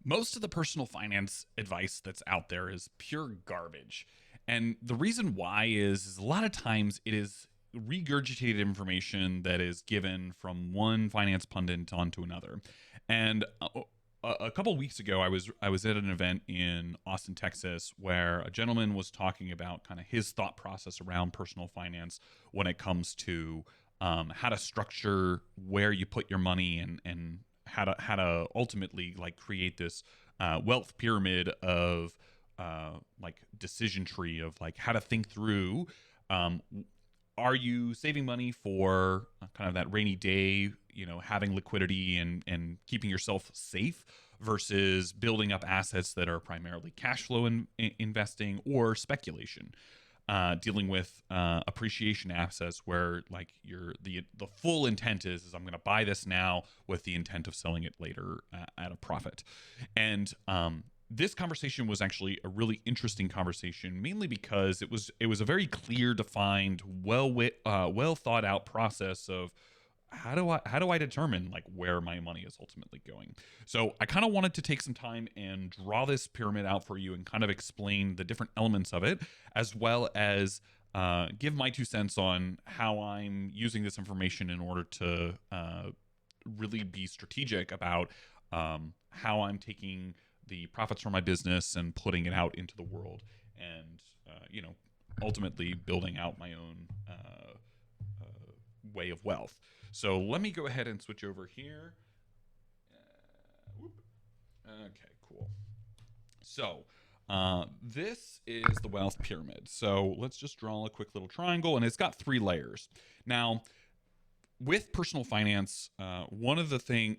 Most of the personal finance advice that's out there is pure garbage. And the reason why is a lot of times it is regurgitated information that is given from one finance pundit onto another. And a couple of weeks ago, I was at an event in Austin, Texas, where a gentleman was talking about kind of his thought process around personal finance when it comes to how to structure where you put your money and how to ultimately like create this wealth pyramid of like decision tree of like how to think through um, are you saving money for kind of that rainy day, having liquidity and keeping yourself safe versus building up assets that are primarily cash flow investing or speculation, dealing with appreciation assets where like the full intent is I'm going to buy this now with the intent of selling it later at a profit. And this conversation was actually a really interesting conversation, mainly because it was a very clear, defined, well thought out process of how do I determine like where my money is ultimately going. So I kind of wanted to take some time and draw this pyramid out for you and kind of explain the different elements of it, as well as give my 2 cents on how I'm using this information in order to really be strategic about how I'm taking the profits from my business and putting it out into the world, and ultimately building out my own way of wealth. So let me go ahead and switch over here. Okay, cool. So this is the wealth pyramid. So let's just draw a quick little triangle, and it's got 3 layers. Now, with personal finance, one of the thing,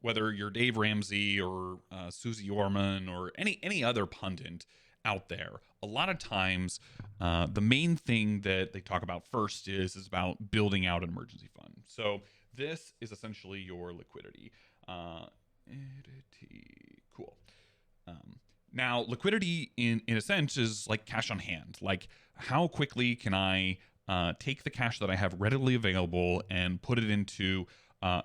whether you're Dave Ramsey or Susie Orman or any other pundit out there, a lot of times the main thing that they talk about first is about building out an emergency fund. So this is essentially your liquidity. Cool. Now, liquidity in a sense is like cash on hand. Like, how quickly can I take the cash that I have readily available and put it into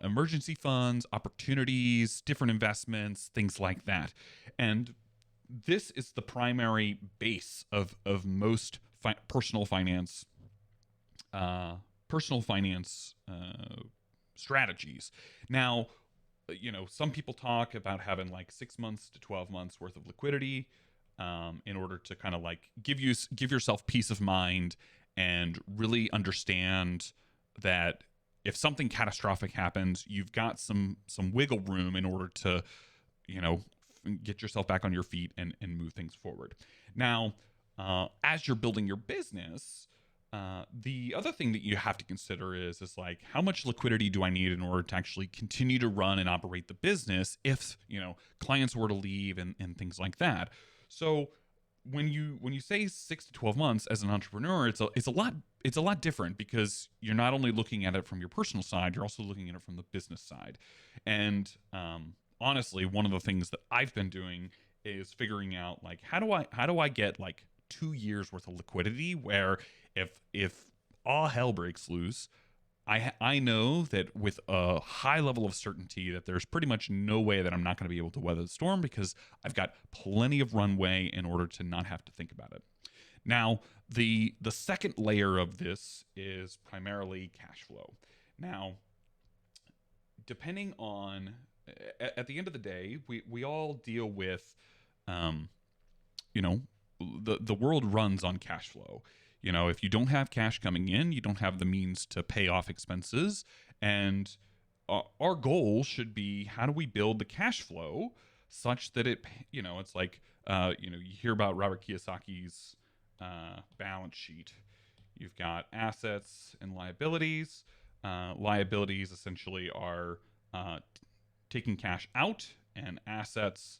emergency funds, opportunities, different investments, things like that. And this is the primary base of most personal finance strategies. Now, some people talk about having like 6 months to 12 months worth of liquidity in order to kind of like give yourself peace of mind and really understand that if something catastrophic happens, you've got some wiggle room in order to, get yourself back on your feet and move things forward. Now, as you're building your business, the other thing that you have to consider is like how much liquidity do I need in order to actually continue to run and operate the business if clients were to leave and things like that. So when you say 6 to 12 months as an entrepreneur, it's a lot different because you're not only looking at it from your personal side, you're also looking at it from the business side. And honestly, one of the things that I've been doing is figuring out like how do I get like 2 years worth of liquidity where if all hell breaks loose, I know that with a high level of certainty that there's pretty much no way that I'm not going to be able to weather the storm because I've got plenty of runway in order to not have to think about it. Now, the second layer of this is primarily cash flow. Now, depending on at the end of the day, we all deal with you know the world runs on cash flow. If you don't have cash coming in, you don't have the means to pay off expenses. And our goal should be how do we build the cash flow such that it's like, you hear about Robert Kiyosaki's balance sheet. You've got assets and liabilities. Liabilities essentially are taking cash out, and assets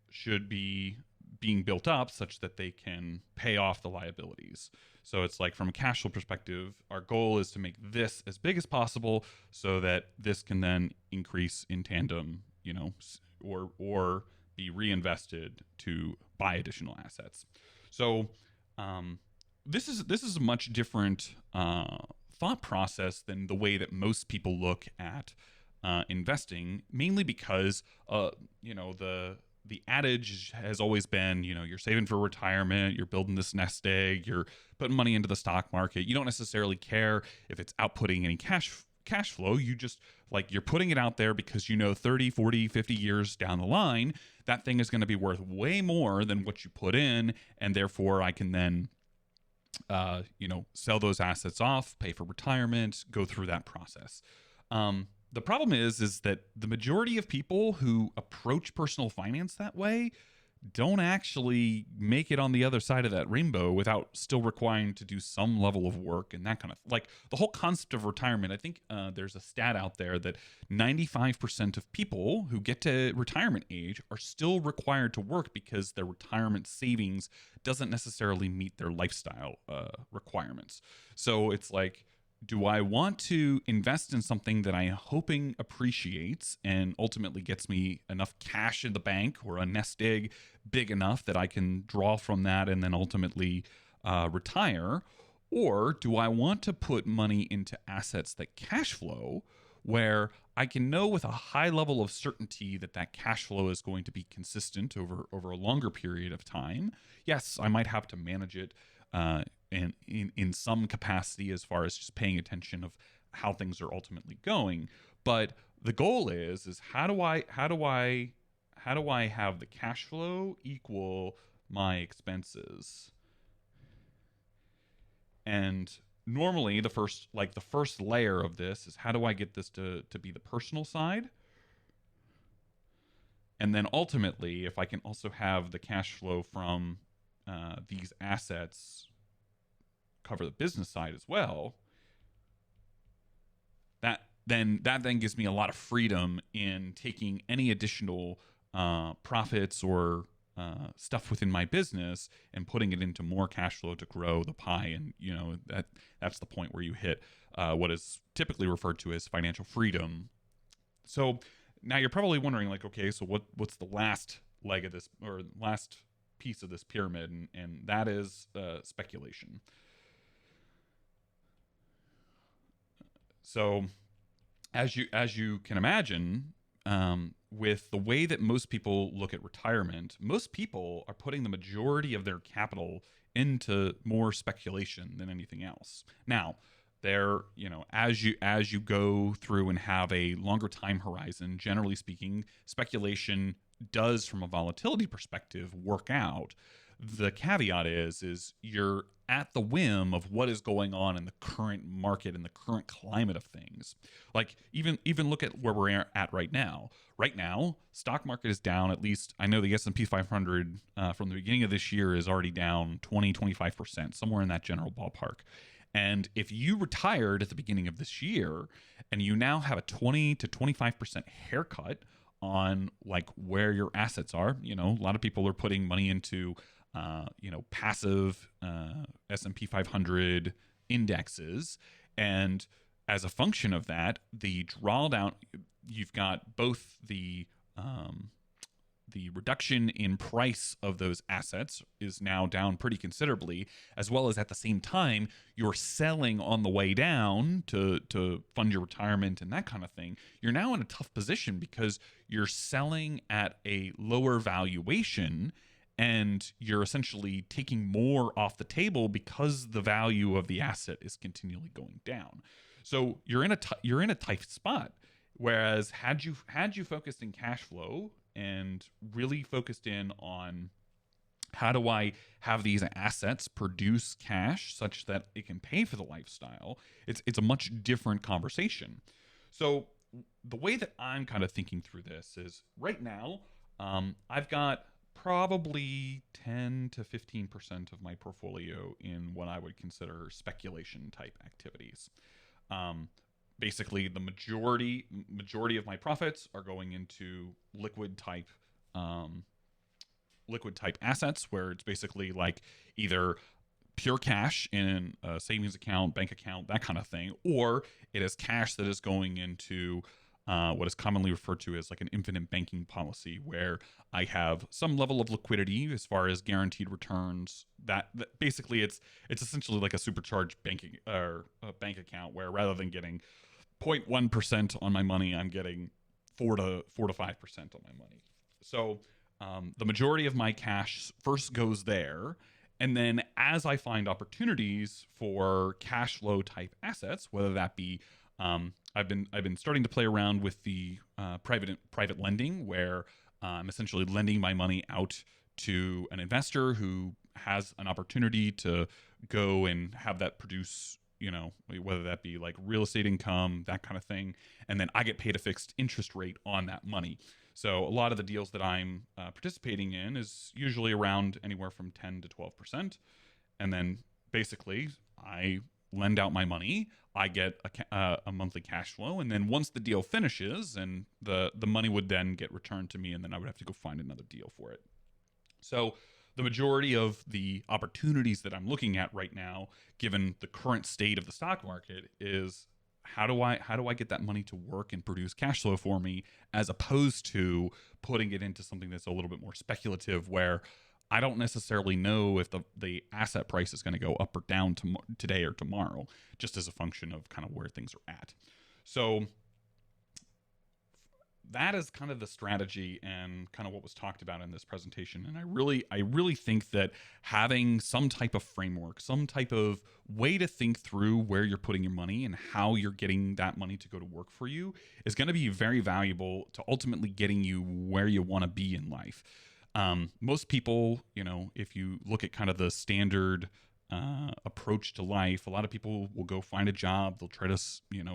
should be being built up such that they can pay off the liabilities. So it's like from a cash flow perspective, our goal is to make this as big as possible so that this can then increase in tandem, or be reinvested to buy additional assets. So this is a much different thought process than the way that most people look at investing, mainly because the adage has always been, you're saving for retirement, you're building this nest egg, you're putting money into the stock market. You don't necessarily care if it's outputting any cash flow. You just, like, you're putting it out there because 30, 40, 50 years down the line, that thing is going to be worth way more than what you put in, and therefore I can then sell those assets off, pay for retirement, go through that process. The problem is that the majority of people who approach personal finance that way don't actually make it on the other side of that rainbow without still requiring to do some level of work and that kind of, like, the whole concept of retirement. I think there's a stat out there that 95% of people who get to retirement age are still required to work because their retirement savings doesn't necessarily meet their lifestyle requirements. So it's like, do I want to invest in something that I'm hoping appreciates and ultimately gets me enough cash in the bank, or a nest egg big enough that I can draw from that and then ultimately retire? Or do I want to put money into assets that cash flow, where I can know with a high level of certainty that that cash flow is going to be consistent over a longer period of time? Yes, I might have to manage it and in some capacity, as far as just paying attention of how things are ultimately going. But the goal is how do I have the cash flow equal my expenses? And normally the first layer of this is, how do I get this to be the personal side? And then ultimately, if I can also have the cash flow from these assets cover the business side as well, that then gives me a lot of freedom in taking any additional profits or stuff within my business and putting it into more cash flow to grow the pie. And that's the point where you hit what is typically referred to as financial freedom. So now you're probably wondering, like, okay, so what's the last leg of this, or last piece of this pyramid? And that is speculation. So as you can imagine, with the way that most people look at retirement, most people are putting the majority of their capital into more speculation than anything else. Now, as you go through and have a longer time horizon, generally speaking, speculation does, from a volatility perspective, work out. The caveat is you're at the whim of what is going on in the current market and the current climate of things. Like, even look at where we're at right now. Right now, stock market is down. At least I know the S&P 500 from the beginning of this year is already down 20-25%, somewhere in that general ballpark. And if you retired at the beginning of this year and you now have a 20 to 25% haircut on, like, where your assets are, a lot of people are putting money into passive S&P 500 indexes, and as a function of that, the drawdown, you've got both the reduction in price of those assets is now down pretty considerably, as well as at the same time you're selling on the way down to fund your retirement and that kind of thing. You're now in a tough position because you're selling at a lower valuation, and you're essentially taking more off the table because the value of the asset is continually going down. So you're in a tight spot. Whereas had you focused in cash flow and really focused in on, how do I have these assets produce cash such that it can pay for the lifestyle, it's a much different conversation. So the way that I'm kind of thinking through this is, right now, I've got probably 10 to 15% of my portfolio in what I would consider speculation type activities. Basically, the majority of my profits are going into liquid type assets, where it's basically like either pure cash in a savings account, bank account, that kind of thing, or it is cash that is going into what is commonly referred to as like an infinite banking policy, where I have some level of liquidity as far as guaranteed returns. That basically it's essentially like a supercharged banking or a bank account, where rather than getting 0.1% on my money, I'm getting 4 to 5% on my money. So the majority of my cash first goes there. And then as I find opportunities for cash flow type assets, whether that be I've been starting to play around with the private lending, where I'm essentially lending my money out to an investor who has an opportunity to go and have that produce, whether that be like real estate income, that kind of thing, and then I get paid a fixed interest rate on that money. So a lot of the deals that I'm participating in is usually around anywhere from 10 to 12%, and then basically I lend out my money. I get a monthly cash flow, and then once the deal finishes, and the money would then get returned to me, and then I would have to go find another deal for it. So the majority of the opportunities that I'm looking at right now, given the current state of the stock market, is how do I get that money to work and produce cash flow for me, as opposed to putting it into something that's a little bit more speculative, where I don't necessarily know if the asset price is going to go up or down today or tomorrow, just as a function of kind of where things are at. So that is kind of the strategy and kind of what was talked about in this presentation. And I really think that having some type of framework, some type of way to think through where you're putting your money and how you're getting that money to go to work for you is going to be very valuable to ultimately getting you where you want to be in life. Most people, if you look at kind of the standard approach to life, a lot of people will go find a job. They'll try to,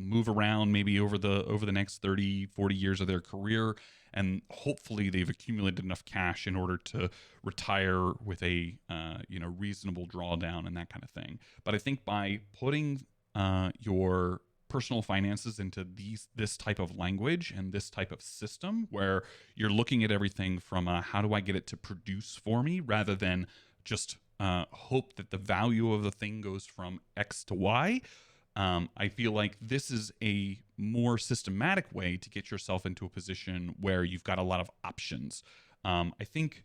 move around maybe over the next 30, 40 years of their career. And hopefully they've accumulated enough cash in order to retire with a, reasonable drawdown and that kind of thing. But I think by putting your personal finances into this type of language and this type of system, where you're looking at everything from how do I get it to produce for me, rather than just hope that the value of the thing goes from X to Y. I feel like this is a more systematic way to get yourself into a position where you've got a lot of options. I think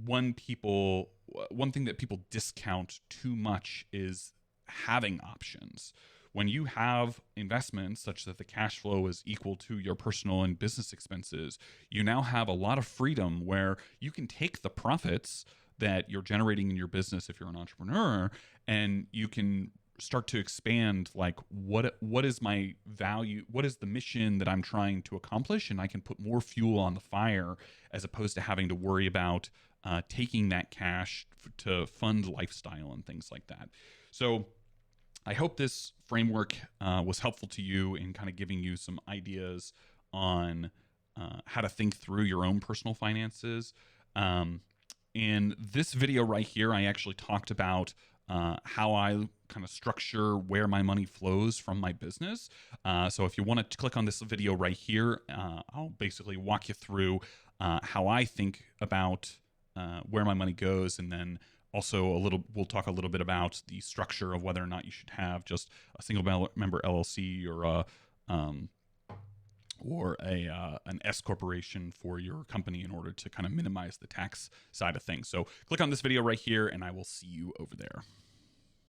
one thing that people discount too much is having options. When you have investments such that the cash flow is equal to your personal and business expenses, you now have a lot of freedom where you can take the profits that you're generating in your business if you're an entrepreneur, and you can start to expand, like, what is my value, what is the mission that I'm trying to accomplish, and I can put more fuel on the fire, as opposed to having to worry about taking that cash to fund lifestyle and things like that. So I hope this framework was helpful to you in kind of giving you some ideas on how to think through your own personal finances. In this video right here, I actually talked about how I kind of structure where my money flows from my business. So if you want to click on this video right here, I'll basically walk you through how I think about where my money goes, and then also we'll talk a little bit about the structure of whether or not you should have just a single member LLC or an S corporation for your company in order to kind of minimize the tax side of things. So click on this video right here, and I will see you over there.